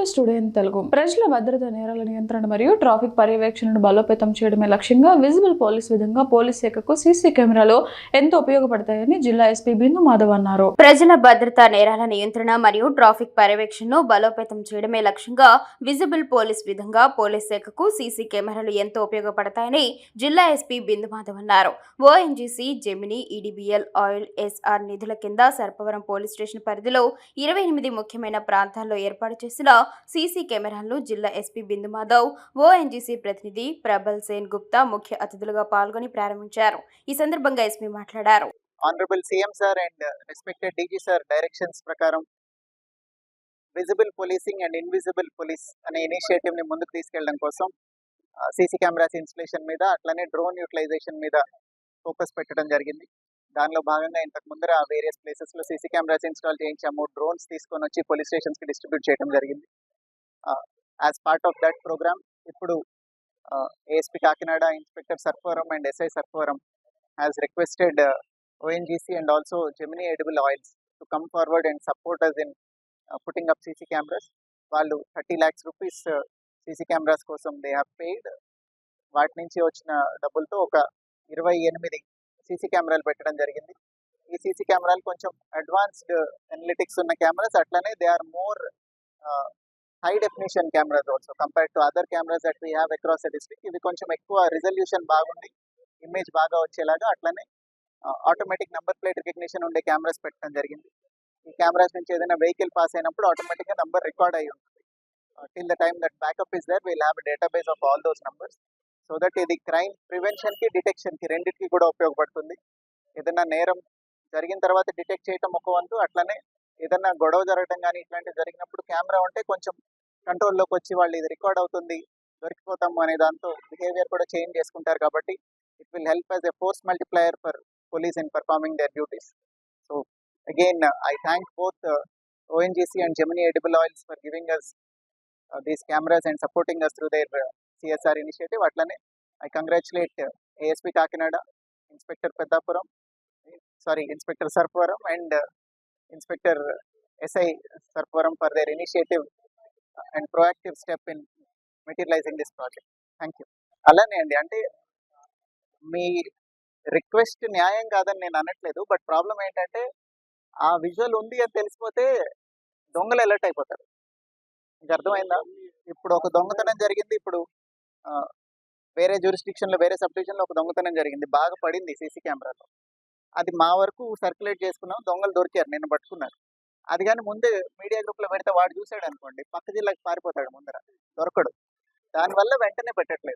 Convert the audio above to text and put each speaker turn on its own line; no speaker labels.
Plus today in Telugu. ప్రజల భద్రత, నేరాల నియంత్రణ మరియు ట్రాఫిక్ పర్యవేక్షణను బలోపేతం చేయడమే లక్ష్యంగా విజిబుల్ పోలీస్ విధంగా పోలీస్ శాఖకు సీసీ కెమెరాలు ఎంతో ఉపయోగపడతాయని జిల్లా ఎస్పీ బిందు మాధవ్ అన్నారు.
ప్రజల భద్రత, నేరాల నియంత్రణ మరియు ట్రాఫిక్ పర్యవేక్షణను బలోపేతం చేయడమే లక్ష్యంగా విజిబుల్ పోలీస్ విధంగా పోలీస్ శాఖకు సీసీ కెమెరాలు ఎంతో ఉపయోగపడతాయని జిల్లా ఎస్పీ బిందు మాధవ్ అన్నారు. ఓఎన్జీసీ, జెమినీ, ఈడీబీఎల్, ఆయిల్, ఎస్ఆర్ నిధుల కింద సర్పవరం పోలీస్ స్టేషన్ పరిధిలో 28 ముఖ్యమైన ప్రాంతాల్లో ఏర్పాటు చేసిన సీసీ కెమెరాలను జిల్లా ఎస్పీ బిందు మాధవ్, ఓఎన్జీసీ ప్రతినిధి ప్రబల్ సేన్ గుప్తా ముఖ్య అతిథులుగా పాల్గొని ప్రారంభించారు. ఈ సందర్భంగా ఎస్పీ మాట్లాడారు.
Honourable CM sir and respected DG sir directions ప్రకారం visible policing and invisible police అనే ఇనిషియేటివ్ ని ముందుకు తీసుకెళ్లడం కోసం సీసీ కెమెరాస్ ఇన్స్టలేషన్ మీద, అట్లనే డ్రోన్ యూటిలైజేషన్ మీద ఫోకస్ పెట్టడం జరిగింది. దానిలో భాగంగా ఇంతకు ముందర వేరియస్ ప్లేసెస్ లో సీసీ కెమెరాస్ ఇన్స్టాల్ చేయించాము. డ్రోన్స్ తీసుకొని వచ్చి పోలీస్ స్టేషన్స్ కి డిస్ట్రిబ్యూట్ చేయడం జరిగింది. As part of that programme ఇప్పుడు ASP Kakinada, inspector Sarpavaram and SI Sarpavaram has requested ONGC and also Gemini Edible Oils to come forward and support us in putting up CC cameras. వాళ్ళు 30 lakhs rupees CC cameras కోసం they have paid. వాటి నుంచి వచ్చిన డబ్బులతో ఒక 28 CC కెమెరాలు పెట్టడం జరిగింది. ఈ CC కెమెరాలు కొంచెం అడ్వాన్స్డ్ అనలిటిక్స్ ఉన్న కెమెరాస్, అట్లనే they are more high definition cameras also compared to other cameras that we have across the district. ఇవి కొంచెం ఎక్కువ రిజల్యూషన్ బాగుంది, ఇమేజ్ బాగా వచ్చేలాగా, అట్లనే ఆటోమేటిక్ నంబర్ ప్లేట్ రికగ్నిషన్ ఉండే కెమెరాస్ పెట్టడం జరిగింది. ఈ కెమెరాస్ నుంచి ఏదైనా వెహికల్ పాస్ అయినప్పుడు ఆటోమేటిక్గా నంబర్ రికార్డ్ అయ్యి ఉంటుంది. Till the time that backup is there will have database of all those numbers, so that ఇది క్రైమ్ ప్రివెన్షన్కి, డిటెక్షన్కి రెండింటికి కూడా ఉపయోగపడుతుంది. ఏదైనా నేరం జరిగిన తర్వాత డిటెక్ట్ చేయడం ఒక వంతు, అట్లనే ఏదైనా గొడవ జరగడం కానీ ఇట్లాంటివి జరిగినప్పుడు కెమెరా ఉంటే కొంచెం కంట్రోల్లోకి వచ్చి వాళ్ళు ఇది రికార్డ్ అవుతుంది, దొరికిపోతాము అనే దాంతో బిహేవియర్ కూడా చేంజ్ చేసుకుంటారు. కాబట్టి it will help as a force multiplier for police in performing their duties. So again I thank both ONGC and Gemini Edible Oils for giving us these cameras and supporting us through their CSR initiative. Atlane I congratulate ASP Kakinada, Inspector Peddapuram, Inspector Sarpavaram and Inspector SI Sarpavaram for their initiative and proactive step in materializing this project. Thank you. Alane andi ante me request న్యాయం కాదని నేను అనట్లేదు, but problem ఏంటంటే ఆ visual ఉంది అని తెలిసిపోతే దొంగలు alert అయిపోతారు. మీకు అర్థమైందా? ఇప్పుడు ఒక దొంగతనం జరిగింది, ఇప్పుడు వేరే జ్యూరిస్డిక్షన్లో, వేరే సబ్ డివిజన్లో ఒక దొంగతనం జరిగింది, బాగా పడింది సీసీ కెమెరాలో. అది మా వరకు సర్క్యులేట్ చేసుకున్నాం, దొంగలు దొరికారు, నిన్ను పట్టుకున్నారు. అది కానీ ముందే మీడియా గ్రూప్లో పెడితే వాడు చూసాడు అనుకోండి, పక్క జిల్లాకి పారిపోతాడు, ముందర దొరకడు. దానివల్ల వెంటనే పెట్టట్లేదు.